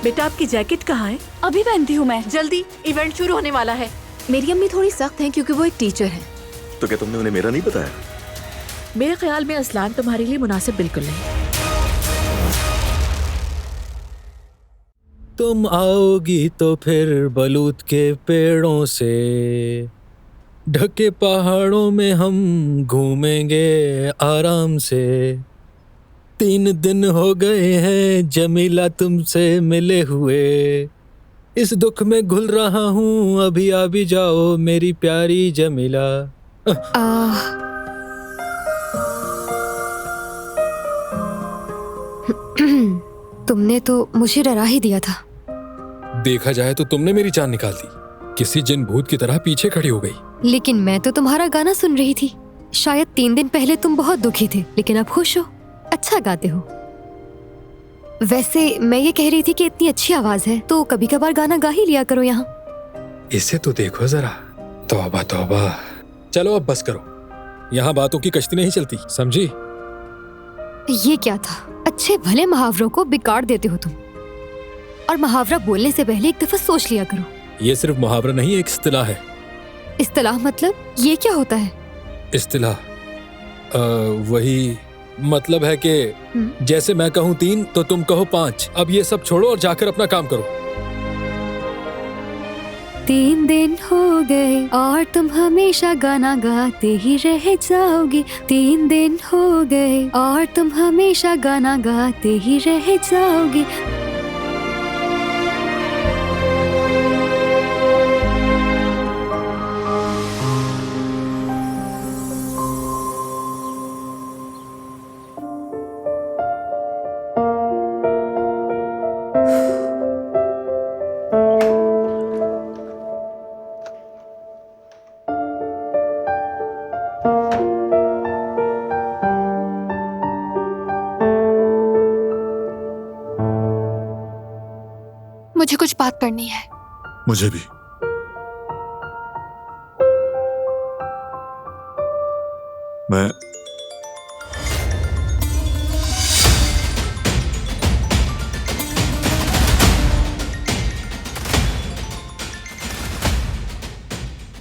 बेटा आपकी जैकेट कहाँ है? अभी पहनती हूँ मैं। जल्दी, इवेंट शुरू होने वाला है। मेरी अम्मी थोड़ी सख्त हैं क्योंकि वो एक टीचर है। तो क्या तुमने उन्हें मेरा नहीं बताया? मेरे ख्याल में असलान तुम्हारे लिए मुनासिब बिल्कुल नहीं। तुम आओगी तो फिर बलूत के पेड़ों से ढके पहाड़ों में हम घूमेंगे आराम से। 3 दिन हो गए हैं जमीला तुमसे मिले हुए, इस दुख में घुल रहा हूँ, अभी आ भी जाओ मेरी प्यारी जमीला। तुमने तो मुझे डरा ही दिया था। देखा जाए तो तुमने मेरी जान निकाल दी, किसी जिन भूत की तरह पीछे खड़ी हो गई। लेकिन मैं तो तुम्हारा गाना सुन रही थी। शायद 3 दिन पहले तुम बहुत दुखी थे, लेकिन अब खुश हो, अच्छा गाते हो। वैसे मैं ये कह रही थी कि इतनी अच्छी आवाज है तो कभी कभार गाना गा ही लिया करो यहाँ। इसे तो देखो जरा, तौबा तौबा। चलो अब बस करो, यहाँ बातों की कश्ती नहीं चलती, समझी? ये क्या था? अच्छे भले मुहावरों को बिगाड़ देते हो तुम। और मुहावरा बोलने से पहले एक दफा सोच लिया करो। ये सिर्फ मुहावरा नहीं, एक इस्तिलाह है। इस्तिलाह मतलब? ये क्या होता है? इस्तिलाह वही मतलब है कि जैसे मैं कहूँ 3 तो तुम कहो 5। अब ये सब छोड़ो और जाकर अपना काम करो। 3 दिन हो गए और तुम हमेशा गाना गाते ही रह जाओगे। 3 दिन हो गए और तुम हमेशा गाना गाते ही रह जाओगे। मुझे कुछ बात करनी है। मुझे भी। मैं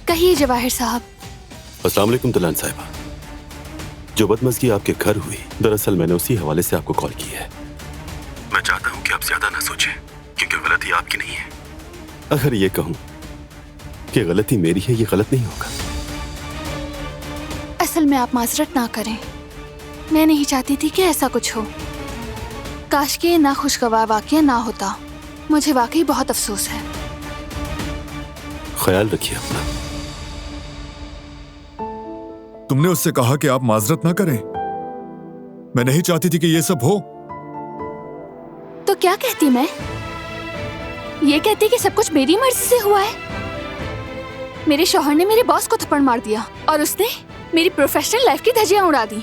कहिए जवाहिर साहब। अस्सलाम वालेकुम दुल्हन साहिबा। जो बदमज़गी आपके घर हुई, दरअसल मैंने उसी हवाले से आपको कॉल की है। मैं चाहता हूँ कि आप ज्यादा ना सोचें, क्योंकि गलती आपकी नहीं है। अगर ये कहूँ कि गलती मेरी है, ये गलत नहीं होगा। असल में आप माजरत ना करें, मैं नहीं चाहती थी कि ऐसा कुछ हो। काश के नाखुशगवार वाकया ना होता। मुझे वाकई बहुत अफसोस है। ख्याल रखिए अपना। तुमने उससे कहा कि आप माजरत ना करें। मैं नहीं चाहती थी कि ये सब हो। तो क्या कहती मैं? ये कहती कि सब कुछ मेरी मर्जी से हुआ है। मेरे शौहर ने मेरे बॉस को थप्पड़ मार दिया और उसने मेरी प्रोफेशनल लाइफ की धज्जियां उड़ा दी।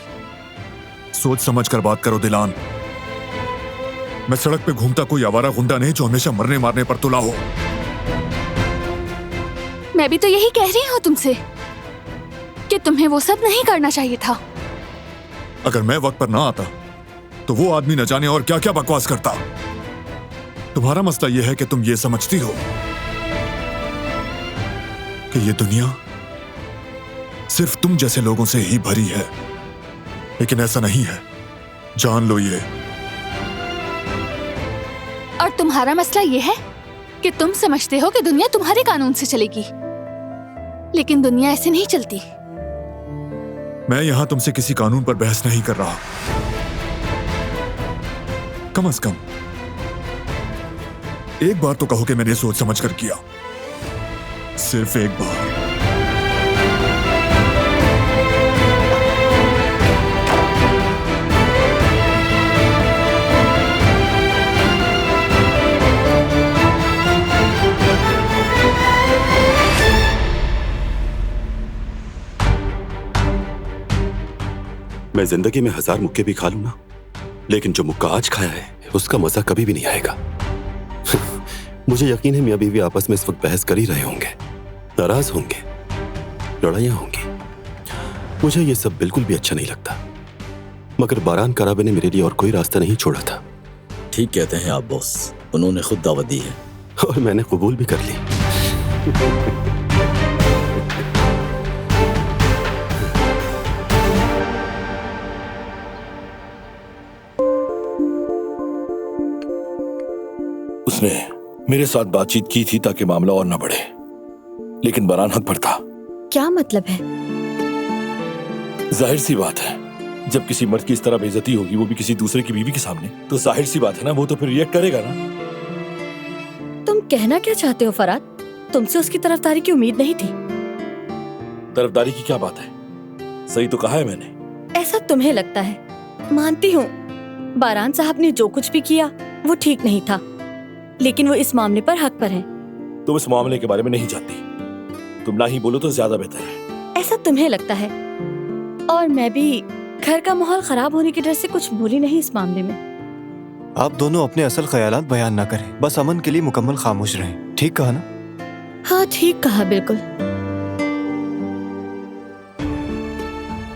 सोच समझ कर बात करो दिलान। मैं सड़क पे घूमता कोई आवारा गुंडा नहीं जो हमेशा मरने मारने पर तुला हो। मैं भी तो यही कह रही हूँ तुमसे कि तुम्हें वो सब नहीं करना चाहिए था। अगर मैं वक्त पर ना आता तो वो आदमी न जाने और क्या क्या बकवास करता। तुम्हारा मसला यह है कि तुम ये समझती हो कि ये दुनिया सिर्फ तुम जैसे लोगों से ही भरी है, लेकिन ऐसा नहीं है। जान लो ये। और तुम्हारा मसला ये है कि तुम समझते हो कि दुनिया तुम्हारे कानून से चलेगी, लेकिन दुनिया ऐसे नहीं चलती। मैं यहां तुमसे किसी कानून पर बहस नहीं कर रहा। कम से कम एक बार तो कहो कि मैंने सोच समझ कर किया। सिर्फ एक बार। मैं जिंदगी में 1000 मुक्के भी खा लूं ना, लेकिन जो मुक्का आज खाया है उसका मजा कभी भी नहीं आएगा। मुझे यकीन है मियां बीवी आपस में इस वक्त बहस कर ही रहे होंगे, नाराज होंगे, लड़ाइयां होंगी। मुझे ये सब बिल्कुल भी अच्छा नहीं लगता, मगर बारान कराबे ने मेरे लिए और कोई रास्ता नहीं छोड़ा था। ठीक कहते हैं आप बॉस। उन्होंने खुद दावत दी है और मैंने कबूल भी कर ली। उसने मेरे साथ बातचीत की थी ताकि मामला और न बढ़े, लेकिन बरहान हक पर था। क्या मतलब है? जाहिर सी बात है, जब किसी मर्द की इस तरह बेइज्जती होगी, वो भी किसी दूसरे की बीवी के सामने, तो जाहिर सी बात है ना, वो तो फिर रिएक्ट करेगा ना। तुम कहना क्या चाहते हो फराद? तुमसे उसकी तरफदारी की उम्मीद नहीं थी। तरफदारी की क्या बात है? सही तो कहा है मैंने। ऐसा तुम्हें लगता है। मानती हूँ बारान साहब ने जो कुछ भी किया वो ठीक नहीं था, लेकिन वो इस मामले पर हक पर हैं। तुम इस मामले के बारे में नहीं जानती, तुम ना ही बोलो तो ज्यादा बेहतर है। ऐसा तुम्हें लगता है, और मैं भी घर का माहौल खराब होने की डर से कुछ बोली नहीं इस मामले में। आप दोनों अपने असल ख्यालात बयान ना करें, बस अमन के लिए मुकम्मल खामोश रहें। ठीक कहा ना? हाँ ठीक कहा, बिल्कुल।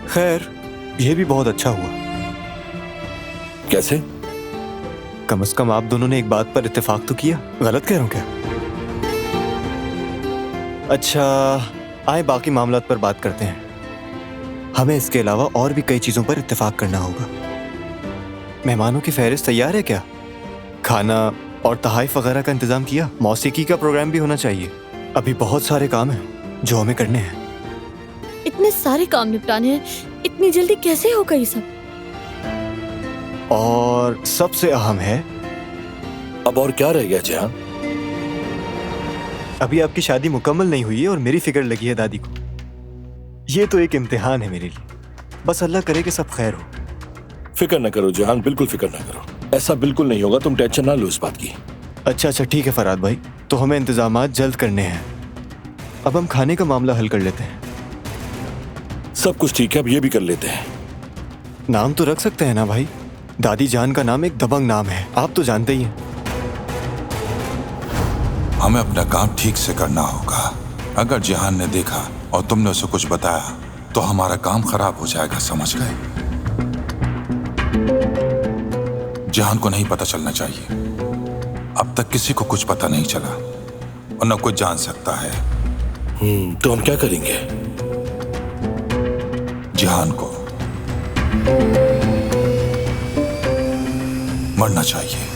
खैर, ये भी बहुत अच्छा हुआ। कैसे? कम से कम आप दोनों ने एक बात पर इत्तेफाक तो किया। गलत कह रहा हूँ क्या? अच्छा, आए बाकी मामलात पर बात करते हैं। हमें इसके अलावा और भी कई चीजों पर इत्तेफाक करना होगा। मेहमानों की फहरिस्त तैयार है क्या? खाना और तहाइफ वगैरह का इंतजाम किया? मौसीकी का प्रोग्राम भी होना चाहिए। अभी बहुत सारे काम हैं जो हमें करने हैं। इतने सारे काम निपटाने हैं, इतनी जल्दी कैसे होगा ये सब? और सबसे अहम है, अब और क्या रह गया जहां? अभी आपकी शादी मुकम्मल नहीं हुई है और मेरी फिक्र लगी है दादी को। ये तो एक इम्तिहान है मेरे लिए। बस अल्लाह करे कि सब खैर हो। फिक्र न करो जहान, बिल्कुल फिक्र न करो। ऐसा बिल्कुल नहीं होगा, तुम टेंशन ना लो इस बात की। अच्छा ठीक है फराद भाई, तो हमें इंतजामात जल्द करने हैं। अब हम खाने का मामला हल कर लेते हैं। सब कुछ ठीक है, अब ये भी कर लेते हैं। नाम तो रख सकते हैं ना भाई? दादी जान का नाम एक दबंग नाम है, आप तो जानते ही हैं। हमें अपना काम ठीक से करना होगा। अगर जिहान ने देखा और तुमने उसे कुछ बताया तो हमारा काम खराब हो जाएगा, समझ गए? जिहान को नहीं पता चलना चाहिए। अब तक किसी को कुछ पता नहीं चला और न कोई जान सकता है। तो हम क्या करेंगे? जिहान को मरना चाहिए।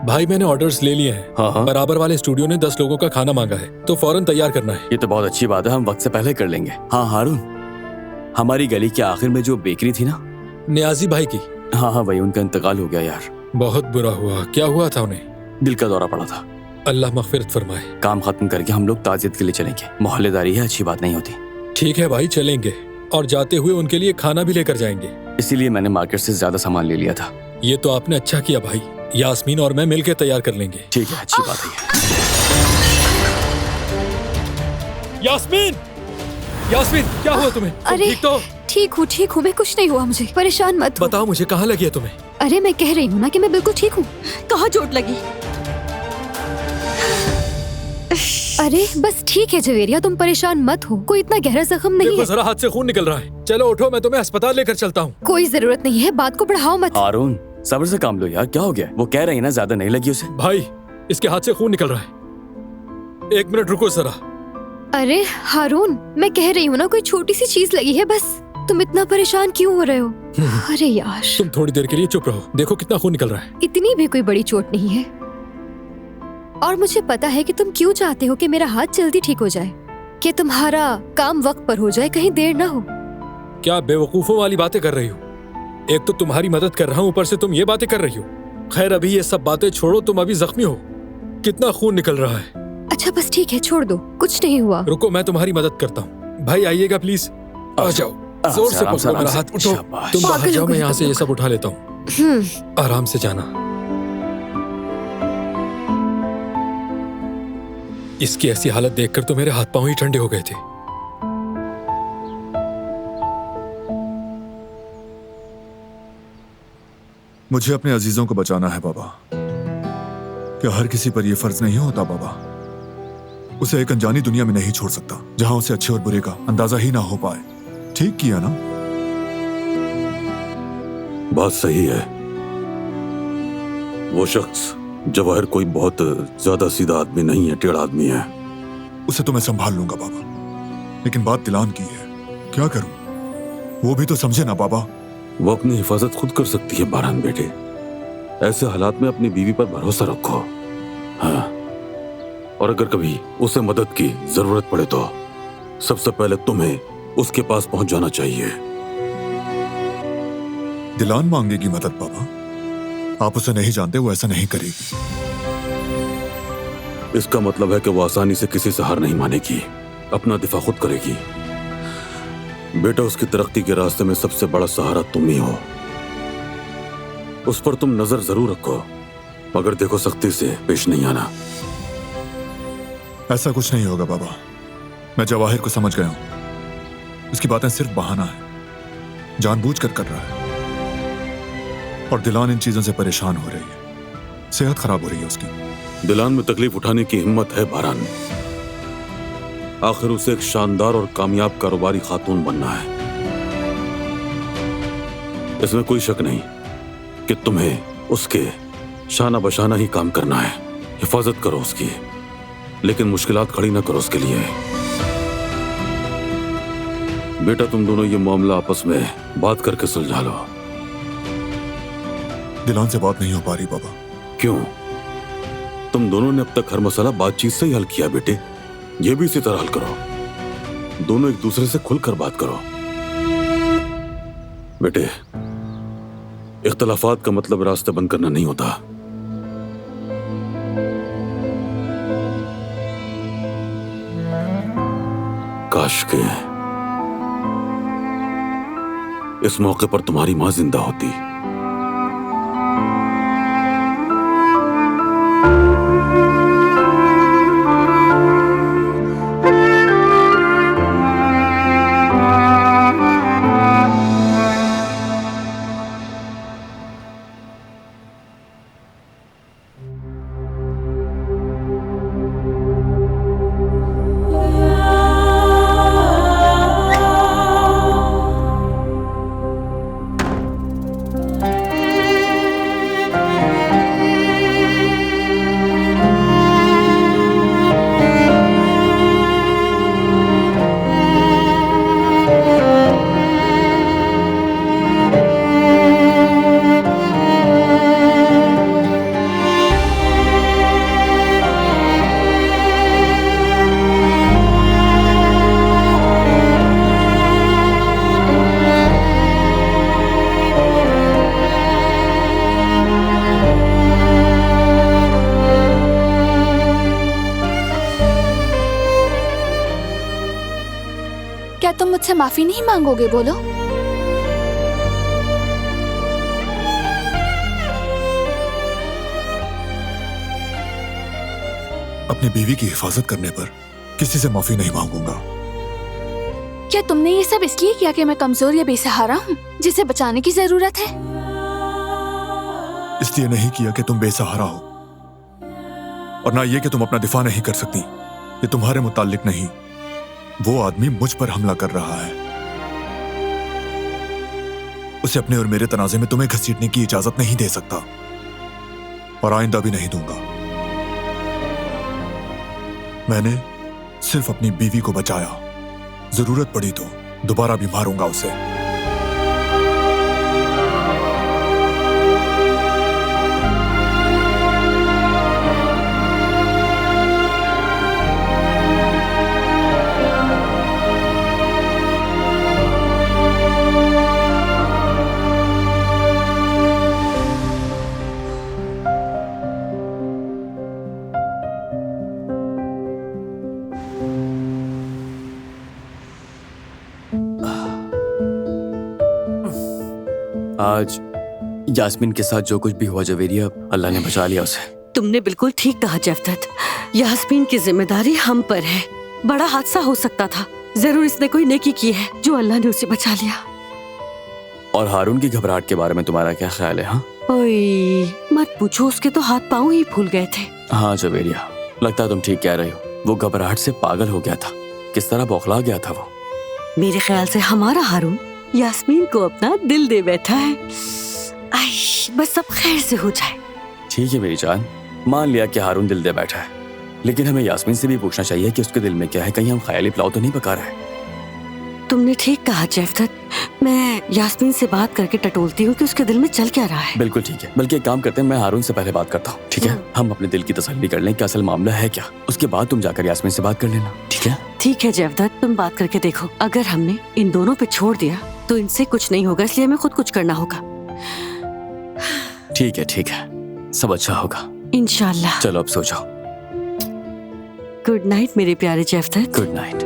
भाई मैंने ऑर्डर्स ले लिए हैं। हाँ। बराबर वाले स्टूडियो ने 10 लोगों का खाना मांगा है, तो फौरन तैयार करना है। ये तो बहुत अच्छी बात है, हम वक्त से पहले कर लेंगे। हाँ हारून, हमारी गली के आखिर में जो बेकरी थी ना, नियाजी भाई की। हाँ वही, उनका इंतकाल हो गया यार। बहुत बुरा हुआ। क्या हुआ था उन्हें? दिल का दौरा पड़ा था। अल्लाह मगफिरत फरमाए। काम खत्म करके हम लोग ताजियत के लिए चलेंगे। मोहल्लेदारी है, अच्छी बात नहीं होती। ठीक है भाई, चलेंगे। और जाते हुए उनके लिए खाना भी लेकर जाएंगे। इसीलिए मैंने मार्केट से ज्यादा सामान ले लिया था। ये तो आपने अच्छा किया भाई। यास्मीन और मैं मिलकर तैयार कर लेंगे। ठीक है, अच्छी बात है। यास्मीन, यास्मीन क्या हुआ तुम्हें? तुम अरे ठीक तो? ठीक हूँ मैं, कुछ नहीं हुआ मुझे। परेशान मत हो। बताओ मुझे, कहाँ लगी है तुम्हें? अरे मैं कह रही हूँ ना कि मैं बिल्कुल ठीक हूँ। कहाँ चोट लगी? अरे बस ठीक है जवेरिया, तुम परेशान मत हो। कोई इतना गहरा जख्म नहीं देखो है। जरा हाथ से खून निकल रहा है। चलो उठो, मैं तुम्हें अस्पताल लेकर चलता हूँ। कोई जरूरत नहीं है, बात को बढ़ाओ मत। हारून सब्र से काम लो यार, क्या हो गया? वो कह रही है ना ज्यादा नहीं लगी उसे। भाई इसके हाथ से खून निकल रहा है। 1 मिनट रुको जरा। अरे हारून, मैं कह रही हूँ ना, कोई छोटी सी चीज लगी है बस। तुम इतना परेशान क्यों हो रहे हो? अरे यार, तुम थोड़ी देर के लिए चुप रहो। देखो कितना खून निकल रहा है। इतनी भी कोई बड़ी चोट नहीं है। और मुझे पता है कि तुम क्यों चाहते हो कि मेरा हाथ जल्दी ठीक हो जाए, कि तुम्हारा काम वक्त पर हो जाए, कहीं देर ना हो। क्या बेवकूफों वाली बातें कर रही हो? एक तो तुम्हारी मदद कर रहा हूँ, ऊपर से तुम ये बातें कर रही हो। खैर अभी ये सब बातें छोड़ो, तुम अभी जख्मी हो। कितना खून निकल रहा है। अच्छा बस ठीक है, छोड़ दो, कुछ नहीं हुआ। रुको, मैं तुम्हारी मदद करता हूँ। भाई आइएगा प्लीज, आ जाओ। जोर से पकड़ो मेरा हाथ। उठो, तुम बाहर जाओ, मैं यहाँ से ये सब उठा लेता हूँ। आराम से जाना। इसकी ऐसी हालत देखकर तो मेरे हाथ पांव ही ठंडे हो गए थे। मुझे अपने अजीजों को बचाना है बाबा। क्या हर किसी पर यह फर्ज नहीं होता बाबा? उसे एक अनजानी दुनिया में नहीं छोड़ सकता जहां उसे अच्छे और बुरे का अंदाजा ही ना हो पाए। ठीक किया ना? बात सही है। वो शख्स जवाहिर कोई बहुत ज्यादा सीधा आदमी नहीं है, टेढ़ा आदमी है। उसे तो मैं संभाल लूंगा बाबा, लेकिन बात दिलान की है। क्या करूं? वो भी तो समझे ना बाबा। वो अपनी हिफाजत खुद कर सकती है बारान बेटे। ऐसे हालात में अपनी बीवी पर भरोसा रखो। हाँ, और अगर कभी उसे मदद की जरूरत पड़े तो सबसे पहले तुम्हें उसके पास पहुंच जाना चाहिए। दिलान मांगेगी मदद बाबा? आप उसे नहीं जानते, वो ऐसा नहीं करेगी। इसका मतलब है कि वो आसानी से किसी से हार नहीं मानेगी, अपना दिफा खुद करेगी। बेटा, उसकी तरक्की के रास्ते में सबसे बड़ा सहारा तुम ही हो। उस पर तुम नजर जरूर रखो, मगर देखो सख्ती से पेश नहीं आना। ऐसा कुछ नहीं होगा बाबा। मैं जवाहिर को समझ गया हूं। उसकी बातें सिर्फ बहाना है, जानबूझकर कर रहा है। और दिलान इन चीजों से परेशान हो रही है, सेहत खराब हो रही है उसकी। दिलान में तकलीफ उठाने की हिम्मत है बारान। आखिर उसे एक शानदार और कामयाब कारोबारी खातून बनना है। इसमें कोई शक नहीं कि तुम्हें उसके शाना बशाना ही काम करना है। हिफाजत करो उसकी, लेकिन मुश्किलात खड़ी ना करो उसके लिए। बेटा, तुम दोनों ये मामला आपस में बात करके सुलझा लो। दिलान से बात नहीं हो पा रही बाबा। क्यों? तुम दोनों ने अब तक हर मसला बातचीत से ही हल किया बेटे। ये भी इसी तरह हल करो। दोनों एक दूसरे से खुलकर बात करो। बेटे, इख्तलाफात का मतलब रास्ते बंद करना नहीं होता। काश के इस मौके पर तुम्हारी मां जिंदा होती। क्या तुम मुझसे माफी नहीं मांगोगे? बोलो। अपनी बीवी की हिफाजत करने पर किसी से माफी नहीं मांगूंगा। क्या तुमने ये सब इसलिए किया कि मैं कमजोर या बेसहारा हूँ जिसे बचाने की जरूरत है? इसलिए नहीं किया कि तुम बेसहारा हो, और ना ये कि तुम अपना दिफा नहीं कर सकती। ये तुम्हारे मुताल्लिक नहीं। वो आदमी मुझ पर हमला कर रहा है। उसे अपने और मेरे तनाजे में तुम्हें घसीटने की इजाजत नहीं दे सकता, और आइंदा भी नहीं दूंगा। मैंने सिर्फ अपनी बीवी को बचाया। जरूरत पड़ी तो दोबारा भी मारूंगा उसे। आज यास्मीन के साथ जो कुछ भी हुआ जवेरिया, अल्लाह ने बचा लिया उसे। तुमने बिल्कुल ठीक कहा जफदत। यास्मीन की जिम्मेदारी हम पर है। बड़ा हादसा हो सकता था। जरूर इसने कोई नेकी की है जो अल्लाह ने उसे बचा लिया। और हारून की घबराहट के बारे में तुम्हारा क्या ख्याल है? हाँ ओए, मत पूछो, उसके तो हाथ पांव ही फूल गए थे। हाँ जुबेरिया, लगता है तुम ठीक कह रही हो। वो घबराहट से पागल हो गया था। किस तरह बौखला गया था वो। मेरे ख्याल से हमारा हारून यास्मीन को अपना दिल दे बैठा है। आई, बस सब खैर से हो जाए। ठीक है मेरी जान, मान लिया कि हारून दिल दे बैठा है, लेकिन हमें यास्मीन से भी पूछना चाहिए कि उसके दिल में क्या है। कहीं हम ख्याली पुलाव तो नहीं पका रहे हैं। तुमने ठीक कहा जफदत। मैं यास्मीन से बात करके टटोलती हूँ कि उसके दिल में चल क्या रहा है। बिल्कुल ठीक है, बल्कि एक काम करते हैं, मैं हारून से पहले बात करता हूँ, ठीक है? हम अपने दिल की तसल्ली कर लें कि असल मामला है क्या। उसके बाद तुम जाकर यास्मीन से बात कर लेना, ठीक है? ठीक है जफदत, तुम बात करके देखो। अगर हमने इन दोनों पे छोड़ दिया तो इनसे कुछ नहीं होगा, इसलिए हमें खुद कुछ करना होगा। ठीक है, सब अच्छा होगा इंशाल्लाह। चलो अब सो जाओ। गुड नाइट मेरे प्यारे जफदत। Good night.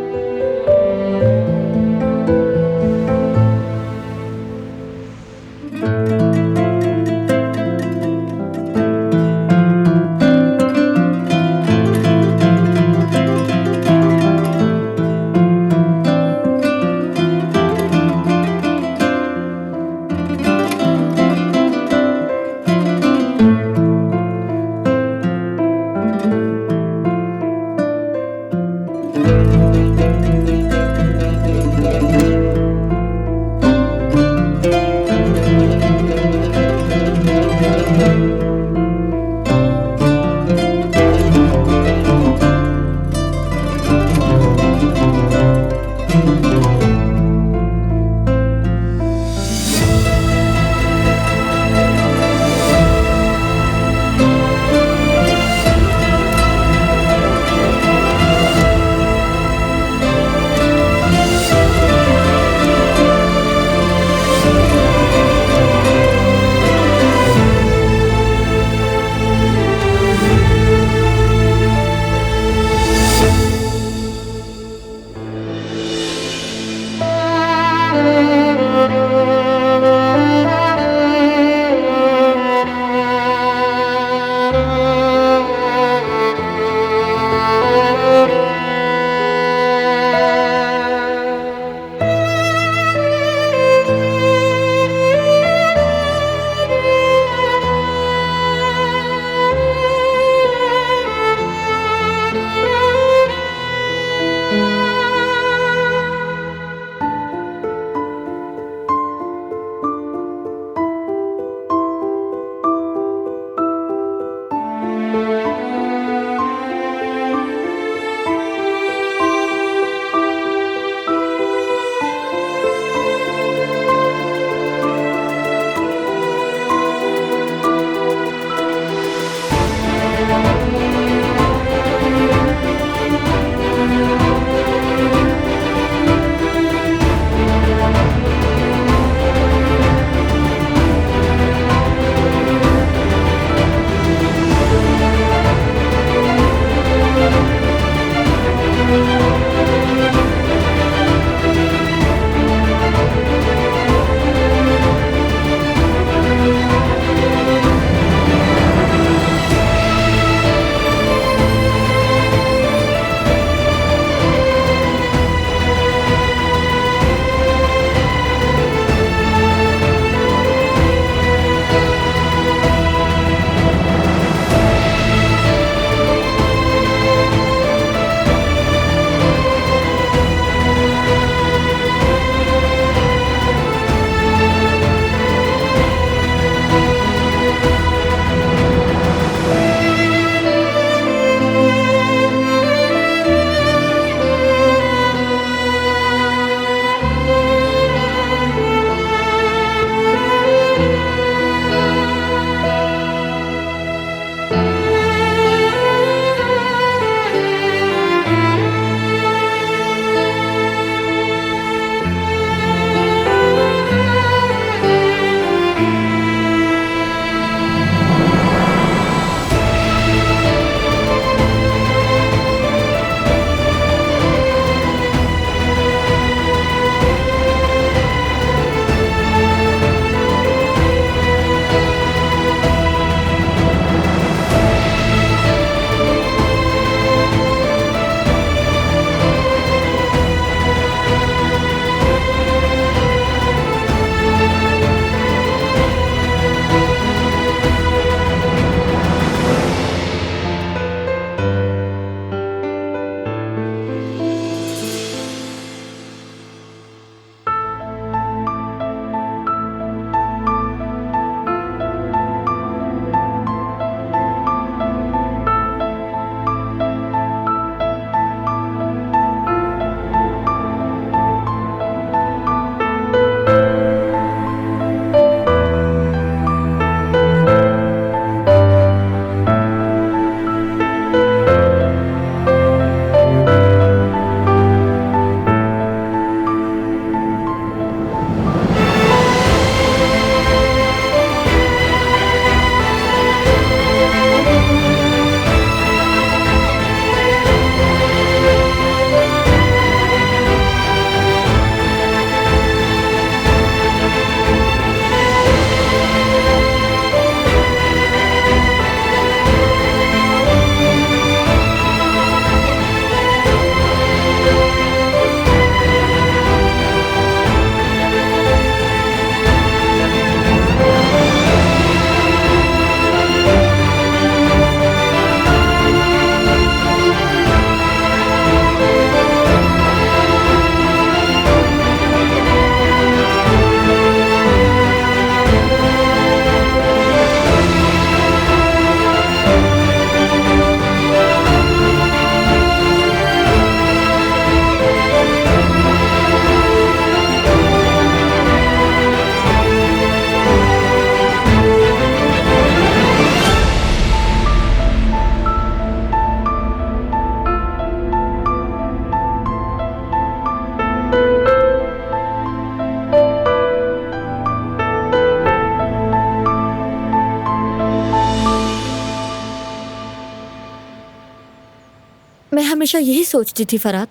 हमेशा यही सोचती थी फराद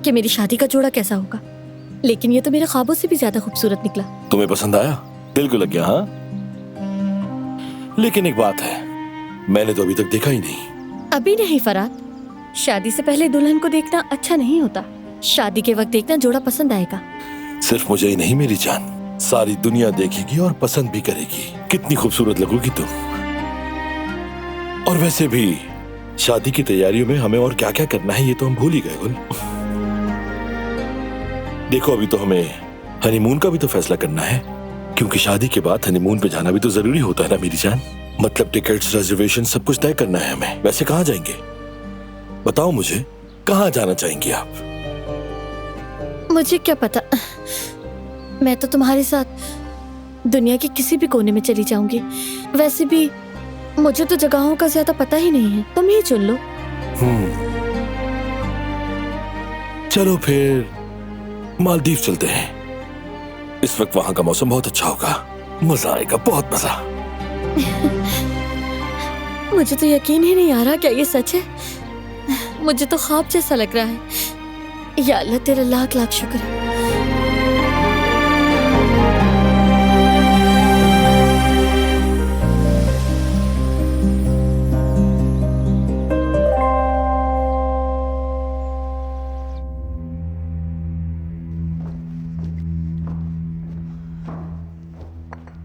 कि मेरी शादी का जोड़ा कैसा होगा, लेकिन ये तो मेरे ख्वाबों से भी ज्यादा खूबसूरत निकला। तुम्हें पसंद आया? दिल को लग गया? हाँ, लेकिन एक बात है, मैंने तो अभी तक देखा ही नहीं। अभी नहीं फराद, शादी से पहले दुल्हन को देखना अच्छा नहीं होता। शादी के वक्त देखना जोड़ा पसंद आएगा। सिर्फ मुझे ही नहीं मेरी जान, सारी दुनिया देखेगी और पसंद भी करेगी। कितनी खूबसूरत लगोगी तुम। और वैसे भी शादी की तैयारियों में हमें और क्या क्या करना है ये तो हम भूल ही गए गुल। देखो अभी तो हमें हनीमून का भी तो फैसला करना है, क्योंकि शादी के बाद हनीमून पे जाना भी तो जरूरी होता है ना मेरी जान। मतलब टिकट्स, रिजर्वेशन सब कुछ तय करना है हमें। वैसे कहाँ जाएंगे बताओ मुझे, कहाँ जाना चाहेंगे आप? मुझे क्या पता, मैं तो तुम्हारे साथ दुनिया के किसी भी कोने में चली जाऊंगी। वैसे भी मुझे तो जगहों का ज्यादा पता ही नहीं है, तुम ही चुन लो। चलो फिर मालदीव चलते हैं। इस वक्त वहां का मौसम बहुत अच्छा होगा, मजा आएगा, बहुत मजा। मुझे तो यकीन ही नहीं आ रहा, क्या ये सच है? मुझे तो ख्वाब जैसा लग रहा है। या अल्लाह तेरा लाख लाख शुक्र है।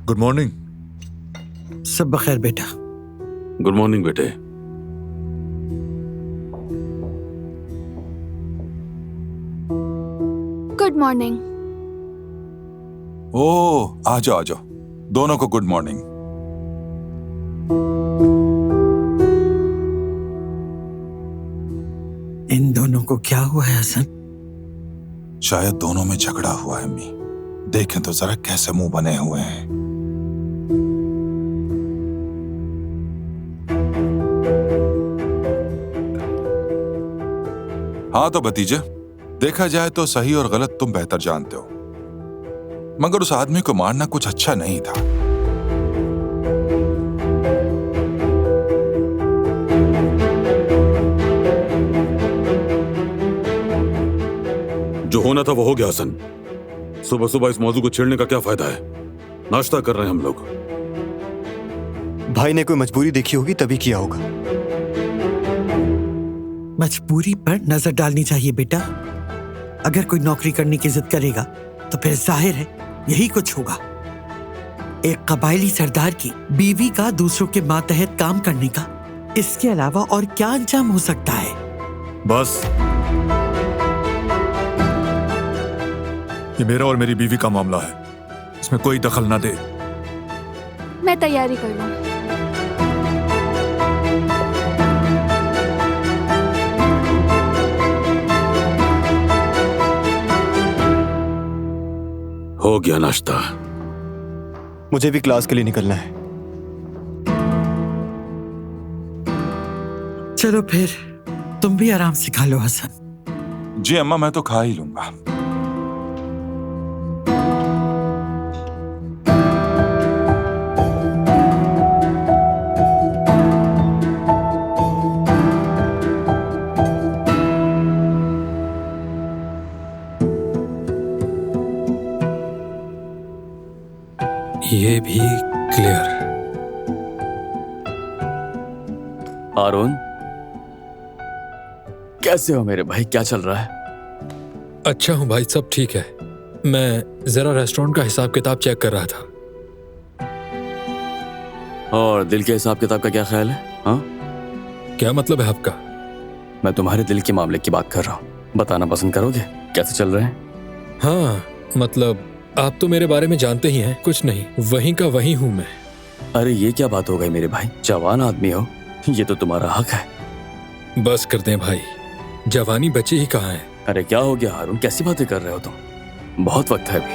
Good morning. सब बखैर बेटा। गुड मॉर्निंग बेटे। Good morning. ओह, आ जाओ आ जाओ, दोनों को गुड मॉर्निंग। इन दोनों को क्या हुआ है हसन? शायद दोनों में झगड़ा हुआ है अम्मी। देखें तो जरा कैसे मुंह बने हुए हैं। हाँ तो भतीजे, देखा जाए तो सही और गलत तुम बेहतर जानते हो, मगर उस आदमी को मारना कुछ अच्छा नहीं था। जो होना था वो हो गया हसन। सुबह सुबह इस मौजू को छेड़ने का क्या फायदा है? नाश्ता कर रहे हैं हम लोग। भाई ने कोई मजबूरी देखी होगी तभी किया होगा। मजबूरी पर नजर डालनी चाहिए बेटा। अगर कोई नौकरी करने की जिद करेगा तो फिर जाहिर है यही कुछ होगा। एक कबायली सरदार की बीवी का दूसरों के मातहत काम करने का, इसके अलावा और क्या अंजाम हो सकता है? बस, ये मेरा और मेरी बीवी का मामला है, इसमें कोई दखल ना दे। मैं तैयारी कर लूं। हो गया नाश्ता। मुझे भी क्लास के लिए निकलना है। चलो फिर तुम भी आराम से खा लो हसन। जी अम्मा, मैं तो खा ही लूंगा। ये भी क्लियर। आरोन, कैसे हो मेरे भाई? क्या चल रहा है? अच्छा हूँ भाई, सब ठीक है। मैं जरा रेस्टोरेंट का हिसाब किताब चेक कर रहा था। और दिल के हिसाब किताब का क्या ख्याल है? हाँ, क्या मतलब है आपका? मैं तुम्हारे दिल के मामले की बात कर रहा हूँ। बताना पसंद करोगे कैसे चल रहे हैं? हाँ, मतलब आप तो मेरे बारे में जानते ही हैं। कुछ नहीं, वहीं का वहीं हूँ मैं। अरे ये क्या बात हो गई मेरे भाई? जवान आदमी हो, ये तो तुम्हारा हक है। बस कर दें भाई, जवानी बची ही कहाँ है। अरे क्या हो गया हारून, कैसी बातें कर रहे हो तुम? बहुत वक्त है अभी।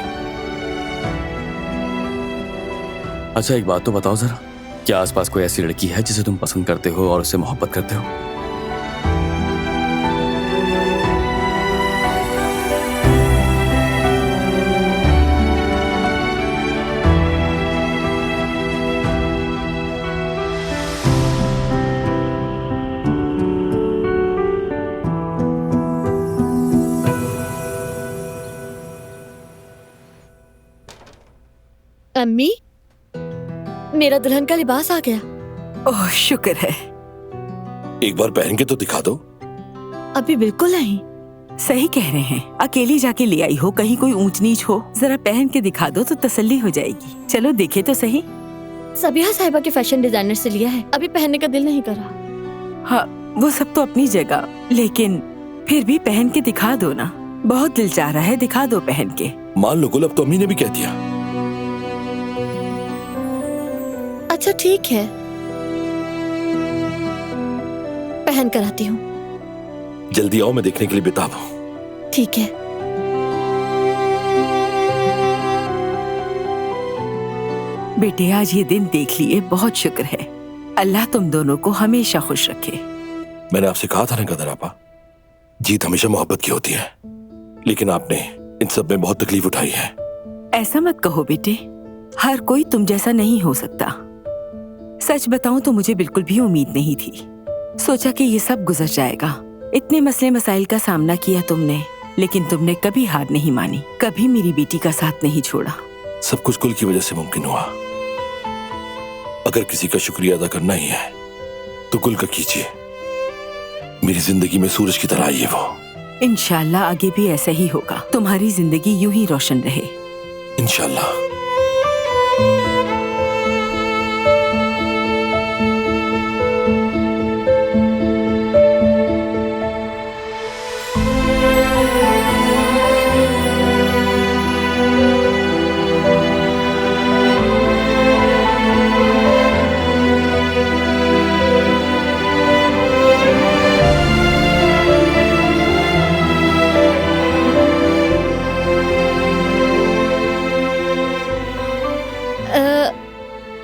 अच्छा एक बात तो बताओ जरा, क्या आसपास कोई ऐसी लड़की है जिसे तुम पसंद करते हो और उससे मोहब्बत करते हो? अम्मी, मेरा दुल्हन का लिबास आ गया। ओह शुक्र है। एक बार पहन के तो दिखा दो। अभी बिल्कुल नहीं। सही कह रहे हैं, अकेली जाके ले आई हो, कहीं कोई ऊंच नीच हो, जरा पहन के दिखा दो तो तसल्ली हो जाएगी। चलो देखे तो सही। सबिहा साहिबा के फैशन डिजाइनर से लिया है, अभी पहनने का दिल नहीं कर रहा। हाँ वो सब तो अपनी जगह, लेकिन फिर भी पहन के दिखा दो ना। बहुत दिल चाह रहा है, दिखा दो पहन के। मान लो गुल, अब तो अम्मी ने भी कह दिया। अच्छा ठीक है, पहन कर आती हूँ। जल्दी आओ, मैं देखने के लिए बेताब हूँ। ठीक है। बेटे आज ये दिन देख लिए, बहुत शुक्र है। अल्लाह तुम दोनों को हमेशा खुश रखे। मैंने आपसे कहा था ना कदर आपा, जीत हमेशा मोहब्बत की होती है, लेकिन आपने इन सब में बहुत तकलीफ उठाई है। ऐसा मत कहो बेटे, हर कोई तुम जैसा नहीं हो सकता। सच बताऊं तो मुझे बिल्कुल भी उम्मीद नहीं थी। सोचा कि ये सब गुजर जाएगा। इतने मसले मसाइल का सामना किया तुमने, लेकिन तुमने कभी हार नहीं मानी, कभी मेरी बेटी का साथ नहीं छोड़ा। सब कुछ गुल की वजह से मुमकिन हुआ। अगर किसी का शुक्रिया अदा करना ही है तो गुल का कीजिए। मेरी जिंदगी में सूरज की तरह आई है वो। इंशाल्लाह आगे भी ऐसा ही होगा, तुम्हारी जिंदगी यूं ही रोशन रहे। इंशाल्लाह।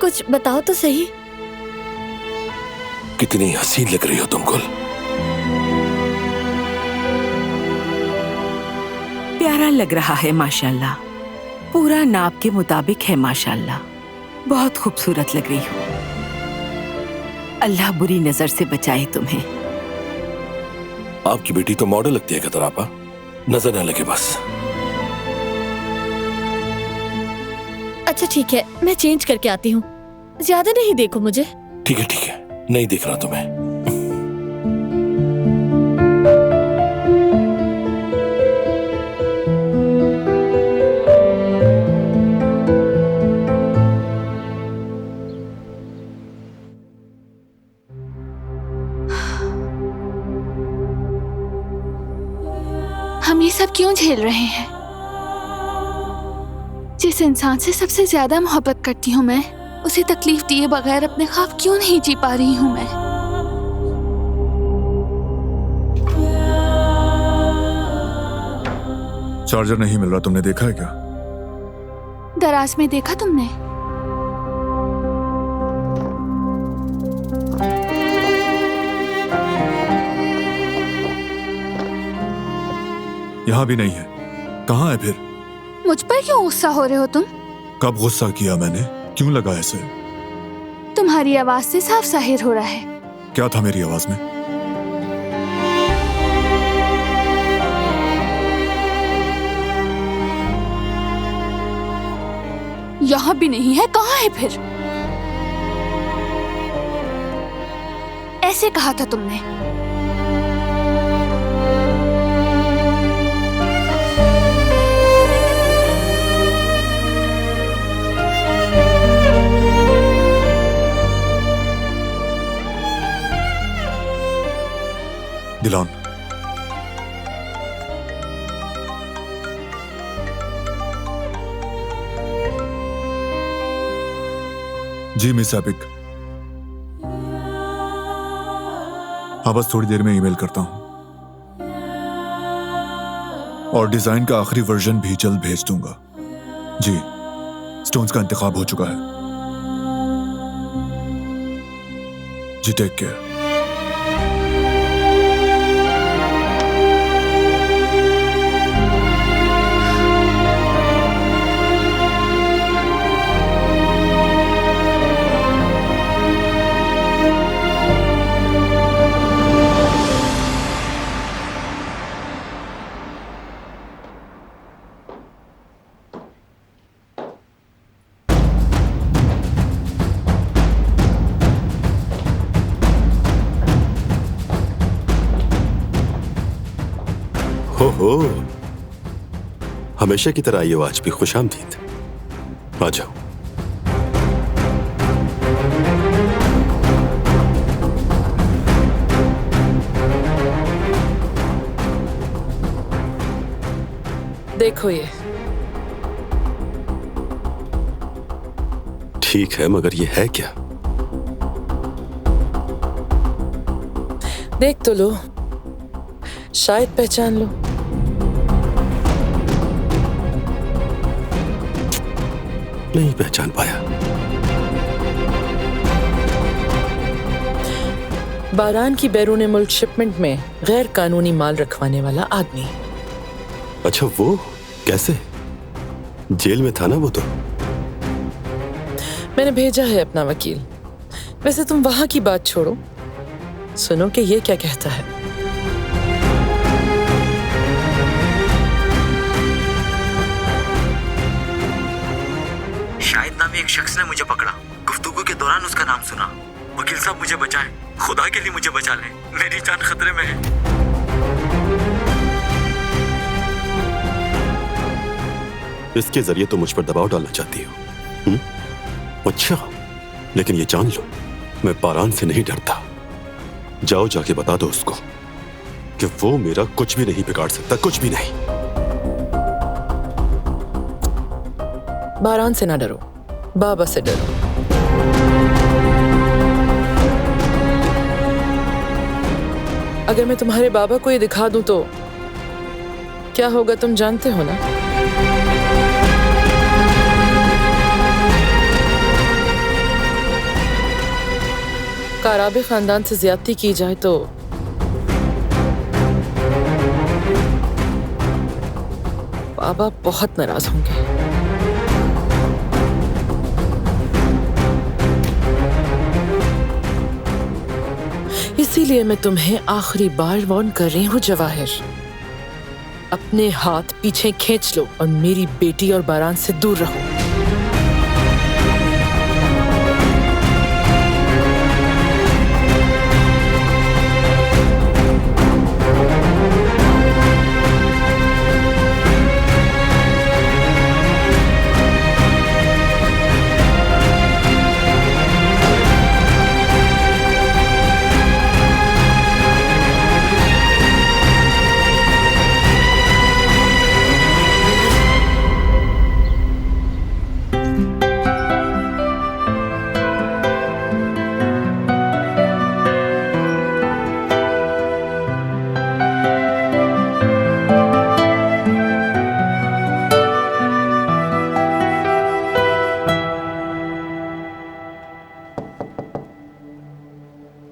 कुछ बताओ तो सही। कितनी हसीन लग रही हो तुम गुल। प्यारा लग रहा है माशाल्लाह, पूरा नाप के मुताबिक है माशाल्लाह। बहुत खूबसूरत लग रही हो। अल्लाह बुरी नजर से बचाए तुम्हें। आपकी बेटी तो मॉडल लगती है कदर आपा, नजर न लगे बस। अच्छा ठीक है, मैं चेंज करके आती हूँ। ज्यादा नहीं देखो मुझे। ठीक है, नहीं देख रहा तुम्हें। हम ये सब क्यों झेल रहे हैं? जिस इंसान से सबसे ज्यादा मोहब्बत करती हूँ मैं, उसे तकलीफ दिए बगैर अपने ख्वाब क्यों नहीं जी पा रही हूँ मैं? चार्जर नहीं मिल रहा, तुमने देखा है क्या? दराज में देखा तुमने? यहाँ भी नहीं है। कहाँ है फिर? मुझ पर क्यों गुस्सा हो रहे हो तुम? कब गुस्सा किया मैंने? क्यों लगा ऐसे? तुम्हारी आवाज से साफ जाहिर हो रहा है। क्या था मेरी आवाज में? यहाँ भी नहीं है, कहाँ है फिर? ऐसे कहा था तुमने। दिलान, जी मिस एपिक। हाँ बस थोड़ी देर में ईमेल करता हूं, और डिजाइन का आखिरी वर्जन भी जल्द भेज दूंगा। जी, स्टोन्स का इंतखाब हो चुका है। जी टेक केयर। ओहो, हमेशा की तरह आई हो आज भी। खुशामदीद, आ जाओ। देखो ये। ठीक है, मगर ये है क्या? देख तो लो, शायद पहचान लो। नहीं पहचान पाया। बारान की बैरून मुल्क शिपमेंट में गैर कानूनी माल रखवाने वाला आदमी। अच्छा, वो कैसे? जेल में था ना वो तो। मैंने भेजा है अपना वकील। वैसे तुम वहां की बात छोड़ो, सुनो कि ये क्या कहता है। शाहिद नामी एक शख्स ने मुझे पकड़ा। गुफ्तगू के दौरान उसका नाम सुना। वकील साहब मुझे बचाएं, खुदा के लिए मुझे बचा लें, मेरी जान खतरे में है। इसके जरिए तो मुझ पर दबाव डालना चाहती हो? अच्छा, लेकिन ये जान लो, मैं बारान से नहीं डरता। जाओ जाके बता दो उसको कि वो मेरा कुछ भी नहीं बिगाड़ सकता, कुछ भी नहीं। बारान से ना डरो, बाबा से डरो। अगर मैं तुम्हारे बाबा को ये दिखा दूं तो क्या होगा तुम जानते हो ना? काराबे खानदान से ज्यादती की जाए तो बाबा बहुत नाराज होंगे। इसीलिए मैं तुम्हें आखिरी बार वार्न कर रही हूँ जवाहिर, अपने हाथ पीछे खींच लो और मेरी बेटी और बारान से दूर रहो।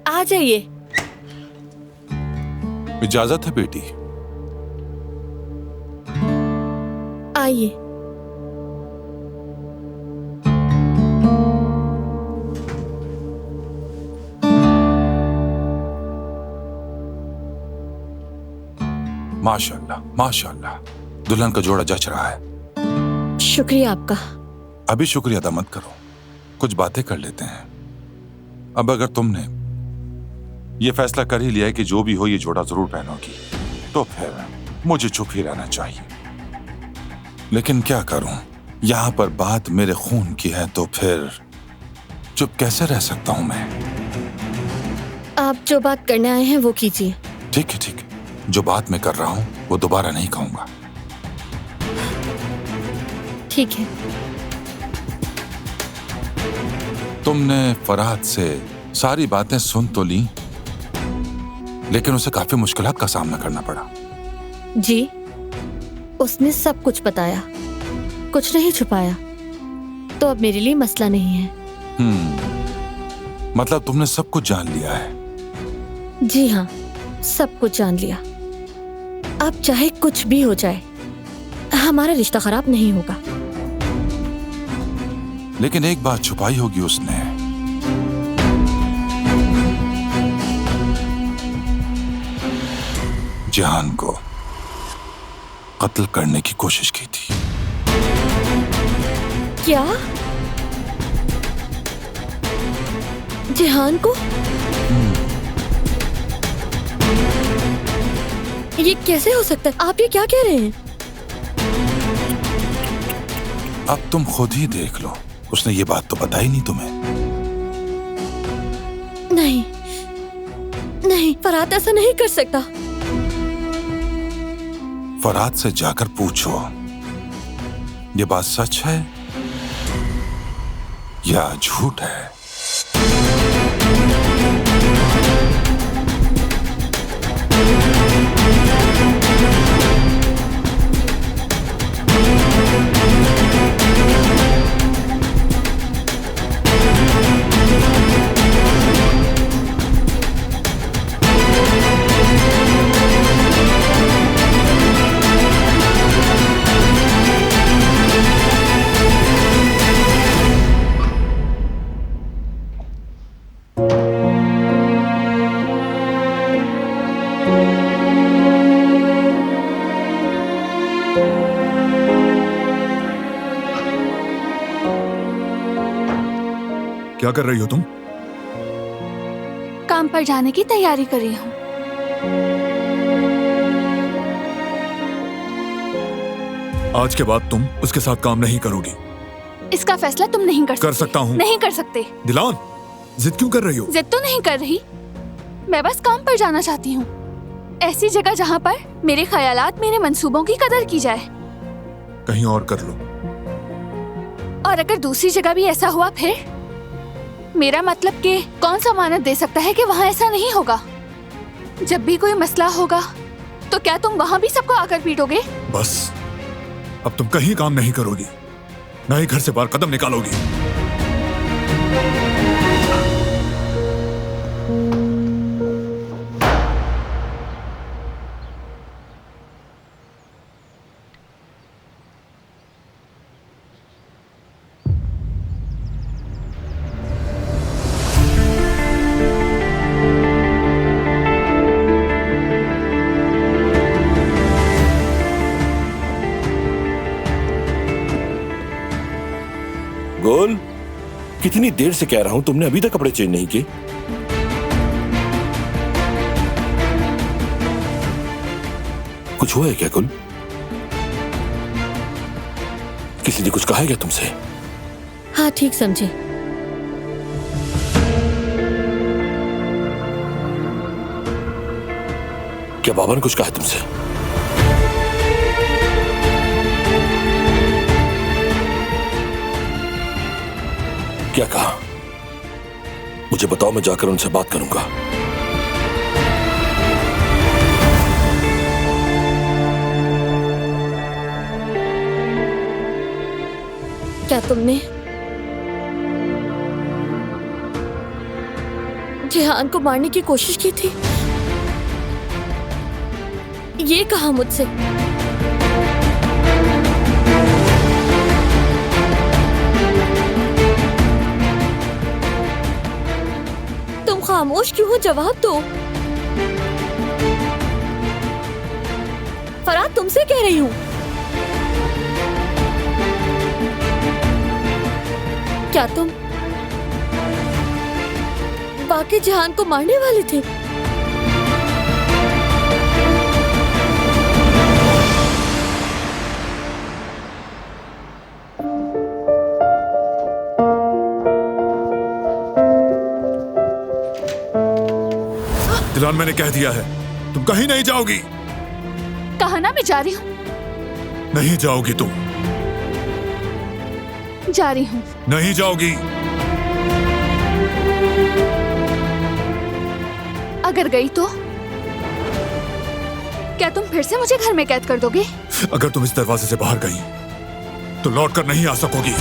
आ जाइए। इजाजत है बेटी। आइए। माशाल्लाह माशाल्लाह, दुल्हन का जोड़ा जच रहा है। शुक्रिया आपका। अभी शुक्रिया अदा मत करो, कुछ बातें कर लेते हैं। अब अगर तुमने ये फैसला कर ही लिया है कि जो भी हो ये जोड़ा जरूर पहनोगी, तो फिर मुझे चुप ही रहना चाहिए। लेकिन क्या करूं, यहां पर बात मेरे खून की है, तो फिर चुप कैसे रह सकता हूं मैं? आप जो बात करने आए हैं वो कीजिए। ठीक है ठीक है, जो बात मैं कर रहा हूं वो दोबारा नहीं कहूंगा। ठीक है। तुमने फरहाद से सारी बातें सुन तो ली, लेकिन उसे काफी मुश्किलात का सामना करना पड़ा। जी, उसने सब कुछ बताया, कुछ नहीं छुपाया, तो अब मेरे लिए मसला नहीं है। मतलब तुमने सब कुछ जान लिया है? जी हाँ, सब कुछ जान लिया। अब चाहे कुछ भी हो जाए, हमारा रिश्ता खराब नहीं होगा। लेकिन एक बात छुपाई होगी उसने। जहान को कत्ल करने की कोशिश की थी। क्या? जिहान को? ये कैसे हो सकता है? आप ये क्या कह रहे हैं? अब तुम खुद ही देख लो, उसने ये बात तो बताई नहीं तुम्हें। नहीं नहीं, फरहाद ऐसा नहीं कर सकता। फरहाद से जाकर पूछो, ये बात सच है या झूठ है। क्या कर रही हो तुम? काम पर जाने की तैयारी कर रही हूँ। आज के बाद तुम उसके साथ काम नहीं करोगी। इसका फैसला तुम नहीं कर सकता हूँ। नहीं कर सकते। दिलान, जिद क्यों कर रही हो? जिद तो नहीं कर रही, मैं बस काम पर जाना चाहती हूँ, ऐसी जगह जहाँ पर मेरे ख्यालात, मेरे मंसूबों की कदर की जाए। कहीं और कर लो। और अगर दूसरी जगह भी ऐसा हुआ फिर? मेरा मतलब कि कौन सा मानत दे सकता है कि वहाँ ऐसा नहीं होगा? जब भी कोई मसला होगा तो क्या तुम वहाँ भी सबको आकर पीटोगे? बस अब तुम कहीं काम नहीं करोगी, न ही घर से बाहर कदम निकालोगी। गोल, कितनी देर से कह रहा हूं, तुमने अभी तक कपड़े चेंज नहीं किए। कुछ हुआ है क्या गुल? किसी ने कुछ कहा है क्या तुमसे? हाँ, ठीक समझे। क्या बाबा ने कुछ कहा है तुमसे? क्या कहा? मुझे बताओ, मैं जाकर उनसे बात करूंगा। क्या तुमने जिहान को मारने की कोशिश की थी? ये कहा मुझसे। तुम खामोश क्यों हो? जवाब दो। फरहाद, तुमसे कह रही हूं। क्या तुम वाकई जिहान को मारने वाले थे? दिलान, मैंने कह दिया है तुम कहीं नहीं जाओगी। कहा ना, मैं जा रही हूँ। नहीं जाओगी तुम। जा रही हूँ। नहीं जाओगी। अगर गई तो क्या तुम फिर से मुझे घर में कैद कर दोगे? अगर तुम इस दरवाजे से बाहर गई तो लौट कर नहीं आ सकोगी।